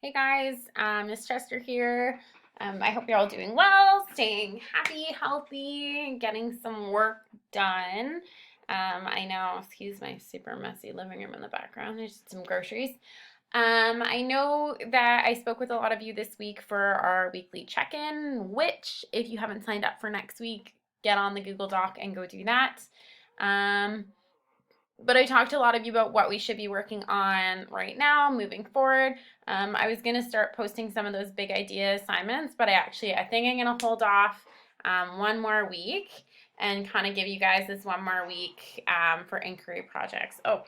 Hey guys, Miss Chester here. I hope you're all doing well, staying happy, healthy, getting some work done. I know, excuse my super messy living room in the background. There's some groceries. I know that I spoke with a lot of you this week for our weekly check-in, which if you haven't signed up for next week, get on the Google Doc and go do that. Um, but I talked to a lot of you about what we should be working on right now, moving forward. I was going to start posting some of those big idea assignments, but I think I'm going to hold off one more week and kind of give you guys this one more week for inquiry projects. Oh,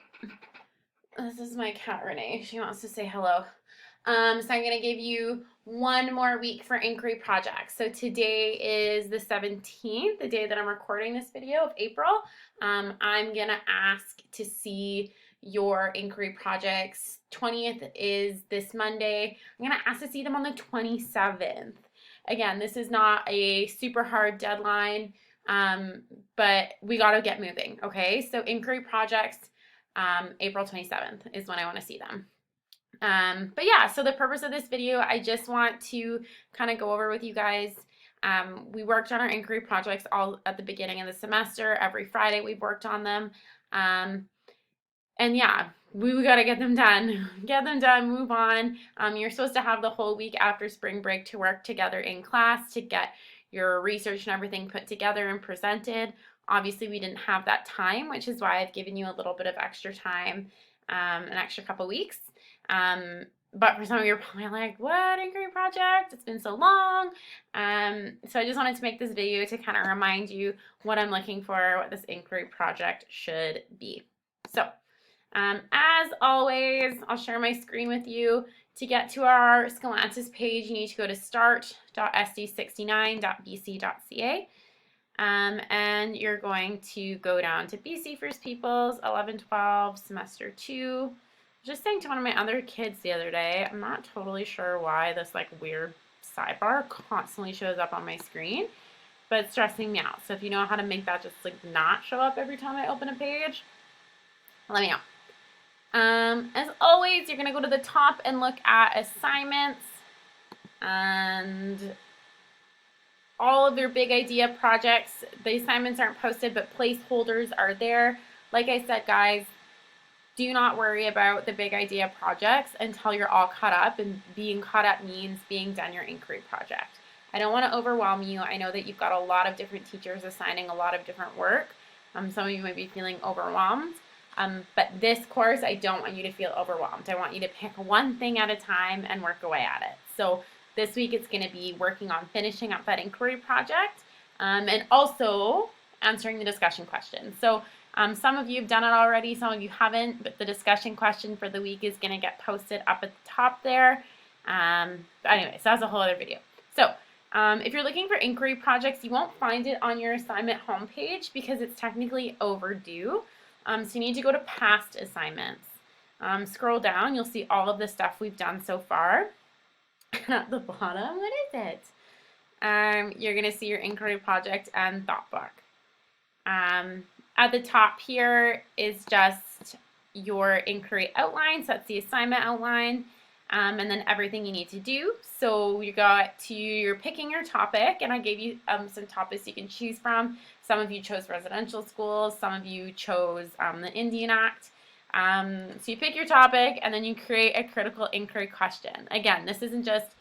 this is my cat Renee. She wants to say hello. So I'm going to give you one more week for inquiry projects. So today is the 17th, the day that I'm recording this video of April. I'm going to ask to see your inquiry projects. 20th is this Monday. I'm going to ask to see them on the 27th. Again, this is not a super hard deadline, but we got to get moving, okay? So inquiry projects, April 27th is when I want to see them. But yeah, so the purpose of this video, I just want to kind of go over with you guys. We worked on our inquiry projects all at the beginning of the semester. Every Friday we've worked on them. And yeah, we got to get them done. Get them done, move on. You're supposed to have the whole week after spring break to work together in class to get your research and everything put together and presented. Obviously, we didn't have that time, which is why I've given you a little bit of extra time, an extra couple weeks. But for some of you, are probably like, what inquiry project? It's been so long. So I just wanted to make this video to kind of remind you what I'm looking for, what this inquiry project should be. So as always, I'll share my screen with you. To get to our Scholastic page, you need to go to start.sd69.bc.ca. And you're going to go down to BC First Peoples 11-12 semester 2. Just saying to one of my other kids the other day, I'm not totally sure why this like weird sidebar constantly shows up on my screen, but it's stressing me out. So if you know how to make that just like not show up every time I open a page, let me know. As always, you're going to go to the top and look at assignments and all of your big idea projects. The assignments aren't posted, but placeholders are there. Like I said, guys, do not worry about the big idea projects until you're all caught up, and being caught up means being done your inquiry project. I don't want to overwhelm you. I know that you've got a lot of different teachers assigning a lot of different work. Some of you might be feeling overwhelmed. But this course, I don't want you to feel overwhelmed. I want you to pick one thing at a time and work away at it. So this week it's going to be working on finishing up that inquiry project and also answering the discussion questions. So some of you have done it already, some of you haven't, but the discussion question for the week is going to get posted up at the top there. But anyways, that's a whole other video. So if you're looking for inquiry projects, you won't find it on your assignment homepage because it's technically overdue. So you need to go to past assignments. Scroll down, you'll see all of the stuff we've done so far. And at the bottom, what is it? You're going to see your inquiry project and thought book. At the top here is just your inquiry outline, so that's the assignment outline, and then everything you need to do. So you're picking your topic, and I gave you some topics you can choose from. Some of you chose residential schools, some of you chose the Indian Act. So you pick your topic, and then you create a critical inquiry question. Again, this isn't just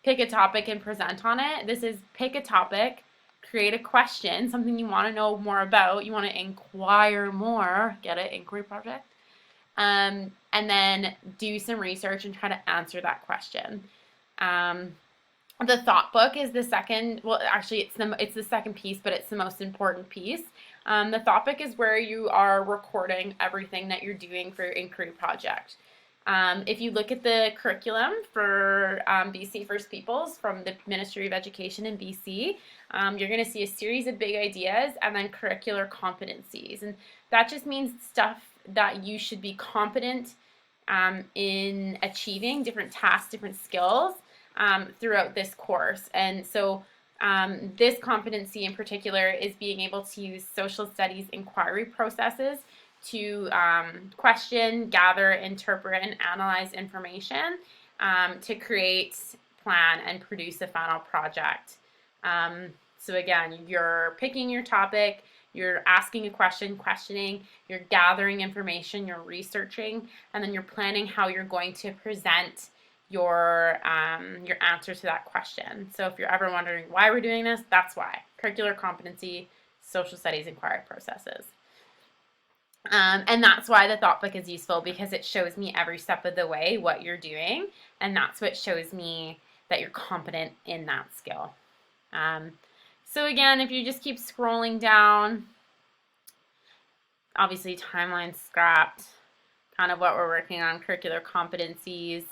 pick a topic and present on it. This is pick a topic, create a question, something you want to know more about, you want to inquire more, get it, inquiry project, and then do some research and try to answer that question. The thought book is the second, well actually it's the second piece, but it's the most important piece. The thought book is where you are recording everything that you're doing for your inquiry project. If you look at the curriculum for BC First Peoples from the Ministry of Education in BC, you're going to see a series of big ideas and then curricular competencies. And that just means stuff that you should be competent in achieving, different tasks, different skills throughout this course. And so this competency in particular is being able to use social studies inquiry processes to question, gather, interpret, and analyze information to create, plan, and produce a final project. So again, you're picking your topic, you're asking a question, questioning, you're gathering information, you're researching, and then you're planning how you're going to present your answer to that question. So if you're ever wondering why we're doing this, that's why. Curricular competency, social studies inquiry processes. And that's why the thought book is useful, because it shows me every step of the way what you're doing, and that's what shows me that you're competent in that skill. So again, if you just keep scrolling down, obviously timeline scrapped, kind of what we're working on, curricular competencies.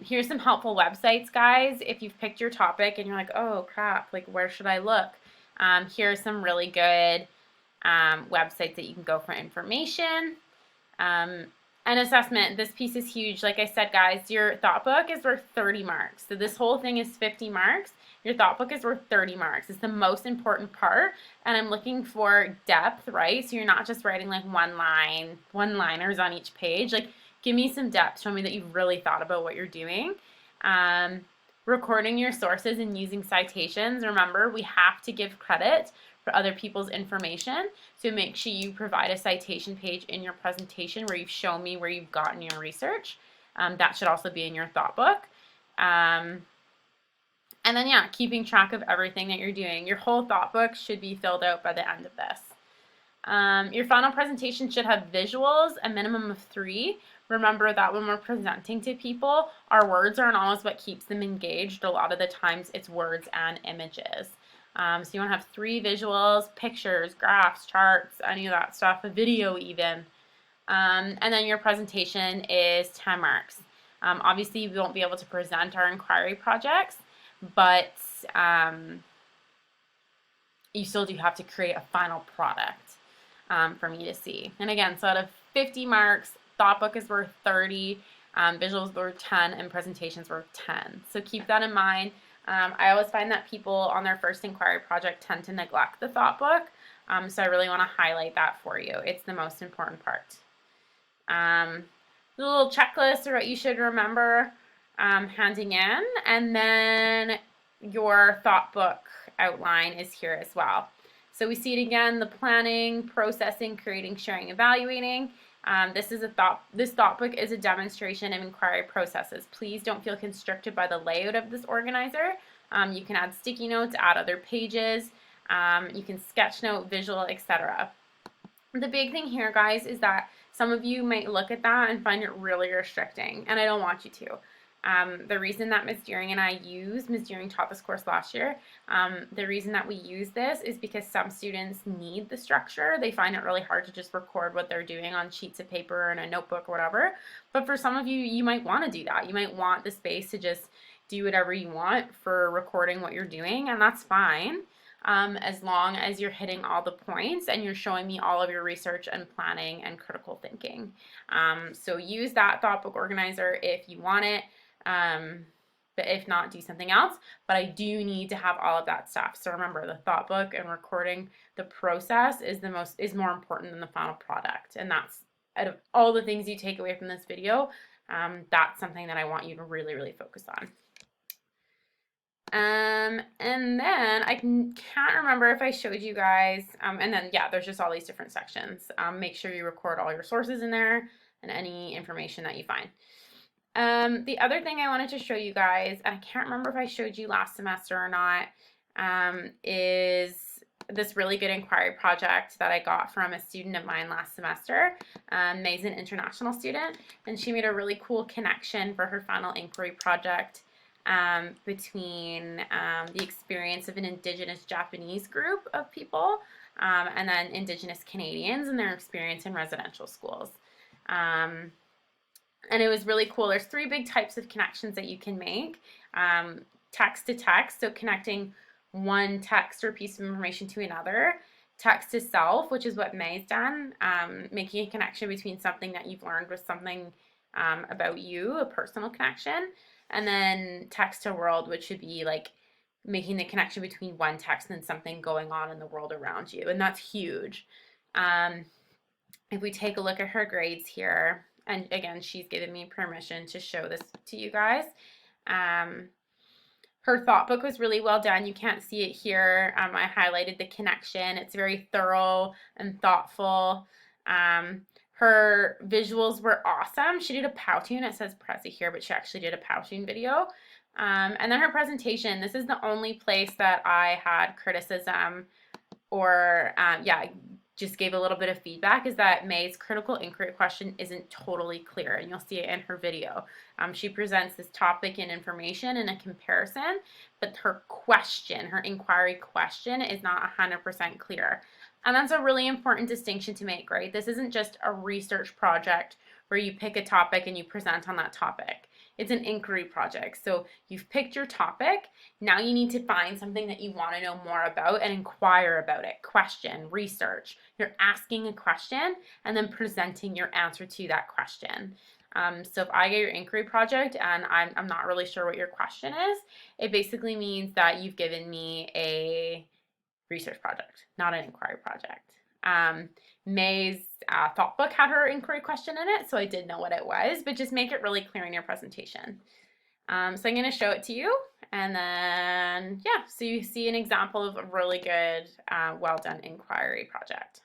Here's some helpful websites, guys. If you've picked your topic and you're like, oh crap, like where should I look? Here's some really good websites that you can go for information. An assessment, this piece is huge. Like I said, guys, your thought book is worth 30 marks. So this whole thing is 50 marks. Your thought book is worth 30 marks. It's the most important part. And I'm looking for depth, right? So you're not just writing like one-liners on each page. Like, give me some depth. Show me that you've really thought about what you're doing. Recording your sources and using citations. Remember, we have to give credit for other people's information. So make sure you provide a citation page in your presentation where you've shown me where you've gotten your research. That should also be in your thought book. And then, yeah, keeping track of everything that you're doing. Your whole thought book should be filled out by the end of this. Your final presentation should have visuals, a minimum of 3. Remember that when we're presenting to people, our words aren't always what keeps them engaged. A lot of the times it's words and images. So you want to have 3 visuals, pictures, graphs, charts, any of that stuff, a video even. And then your presentation is 10 marks. Obviously, we won't be able to present our inquiry projects, but you still do have to create a final product for me to see. And again, so out of 50 marks, thought book is worth 30, visuals worth 10, and presentations worth 10. So keep that in mind. I always find that people on their first inquiry project tend to neglect the thought book, so I really want to highlight that for you. It's the most important part. The little checklist or what you should remember handing in, and then your thought book outline is here as well. So we see it again, the planning, processing, creating, sharing, evaluating. This thought book is a demonstration of inquiry processes. Please don't feel constricted by the layout of this organizer. You can add sticky notes, add other pages, you can sketch note, visual, etc. The big thing here, guys, is that some of you might look at that and find it really restricting, and I don't want you to. The reason that Ms. Deering and I Ms. Deering taught this course last year, the reason that we use this is because some students need the structure. They find it really hard to just record what they're doing on sheets of paper and a notebook or whatever. But for some of you, you might want to do that. You might want the space to just do whatever you want for recording what you're doing, and that's fine. As long as you're hitting all the points and you're showing me all of your research and planning and critical thinking. So use that thought book organizer if you want it. But if not, do something else. But I do need to have all of that stuff. So remember, the thought book and recording the process is more important than the final product. And that's, out of all the things you take away from this video, that's something that I want you to really, really focus on. And then I can't remember if I showed you guys, and then yeah, there's just all these different sections. Make sure you record all your sources in there and any information that you find. The other thing I wanted to show you guys, and I can't remember if I showed you last semester or not, is this really good inquiry project that I got from a student of mine last semester. May's an international student, and she made a really cool connection for her final inquiry project between the experience of an Indigenous Japanese group of people and then Indigenous Canadians and their experience in residential schools. And it was really cool. There's 3 big types of connections that you can make. Text to text, so connecting one text or piece of information to another. Text to self, which is what May's done, making a connection between something that you've learned with something about you, a personal connection. And then text to world, which should be like making the connection between one text and something going on in the world around you. And that's huge. If we take a look at her grades here, And again, she's given me permission to show this to you guys. Her thought book was really well done. You can't see it here. I highlighted the connection. It's very thorough and thoughtful. Her visuals were awesome. She did a Powtoon. It says Prezi here, but she actually did a Powtoon video. And then her presentation. This is the only place that I had criticism or, just gave a little bit of feedback, is that May's critical inquiry question isn't totally clear, and you'll see it in her video. She presents this topic and information in a comparison, but her question, her inquiry question, is not 100% clear. And that's a really important distinction to make, right? This isn't just a research project where you pick a topic and you present on that topic. It's an inquiry project. So you've picked your topic. Now you need to find something that you want to know more about and inquire about it. Question, research. You're asking a question and then presenting your answer to that question. So if I get your inquiry project and I'm not really sure what your question is, it basically means that you've given me a research project, not an inquiry project. May's thought book had her inquiry question in it, so I did know what it was, but just make it really clear in your presentation. So I'm going to show it to you, and then, yeah, so you see an example of a really good, well done inquiry project.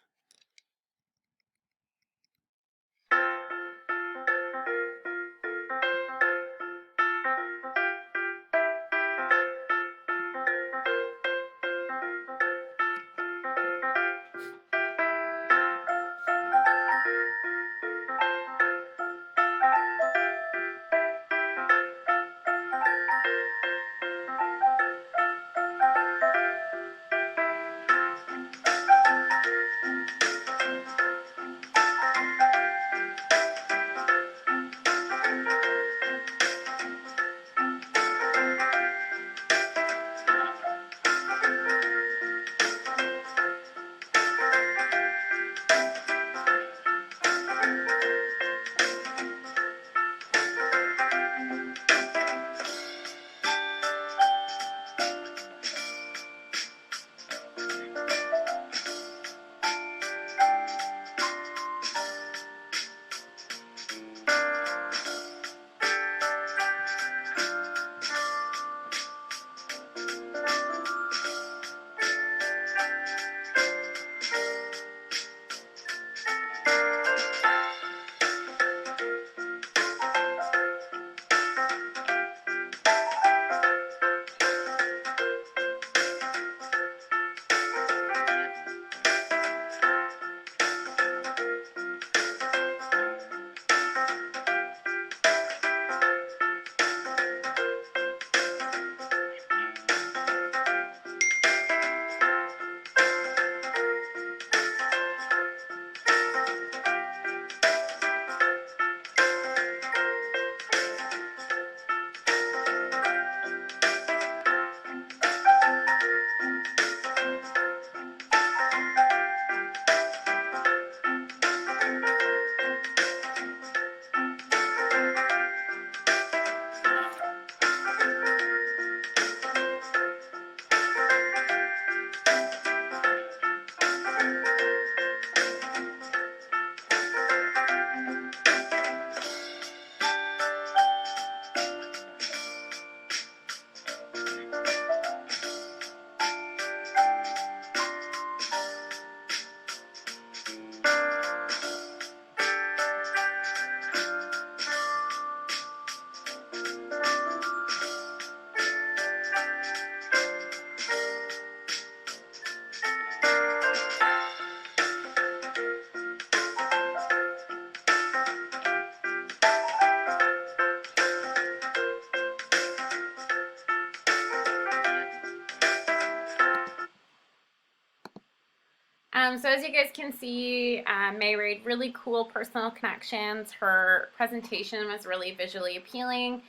So as you guys can see, May made really cool personal connections. Her presentation was really visually appealing,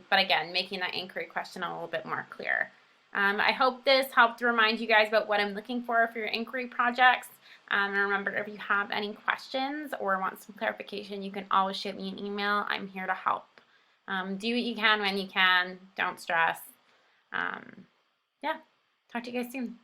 but again, making that inquiry question a little bit more clear. I hope this helped remind you guys about what I'm looking for your inquiry projects. And remember, if you have any questions or want some clarification, you can always shoot me an email. I'm here to help. Do what you can when you can. Don't stress. Yeah, talk to you guys soon.